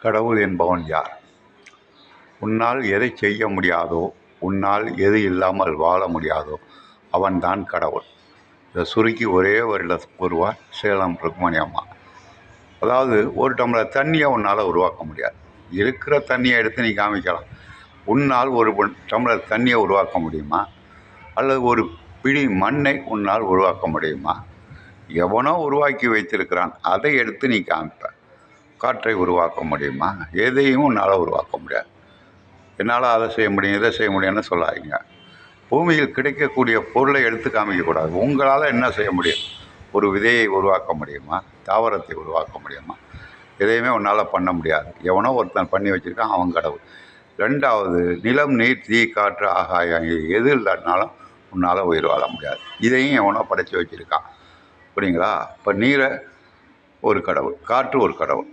கடவுள் என்பவன் யார்? உன்னால் எதை செய்ய முடியாதோ, உன்னால் எது இல்லாமல் வாழ முடியாதோ அவன்தான் கடவுள். இதை சுருக்கி ஒரே வருடம் கூறுவார் சேலம் ருக்மணி அம்மா. அதாவது ஒரு டம்ளர் தண்ணியை உன்னால் உருவாக்க முடியாது. இருக்கிற தண்ணியை எடுத்து நீ காமிக்கலாம். உன்னால் ஒரு டம்ளர் தண்ணியை உருவாக்க முடியுமா? அல்லது ஒரு பிடி மண்ணை உன்னால் உருவாக்க முடியுமா? எவனோ உருவாக்கி வைத்திருக்கிறான், அதை எடுத்து நீ காமிப்ப. காற்றை உருவாக்க முடியுமா? எதையும் உன்னால் உருவாக்க முடியாது. என்னால் அதை செய்ய முடியும், இதை செய்ய முடியும்னு சொல்லாதீங்க. பூமியில் கிடைக்கக்கூடிய பொருளை எடுத்து காமிக்கக்கூடாது. உங்களால் என்ன செய்ய முடியும்? ஒரு விதையை உருவாக்க முடியுமா? தாவரத்தை உருவாக்க முடியுமா? எதையுமே உன்னால் பண்ண முடியாது. எவனோ ஒருத்தன் பண்ணி வச்சுருக்கான், அவன் கடவுள். ரெண்டாவது, நிலம், நீர், தீ, காற்று, ஆகாயம் எது இல்லைனாலும் உன்னால் உயிர் வாழ முடியாது. இதையும் எவனோ படைச்சி வச்சுருக்கான். புரியுங்களா? இப்போ நீரை ஒரு கடவுள், காற்று ஒரு கடவுள்,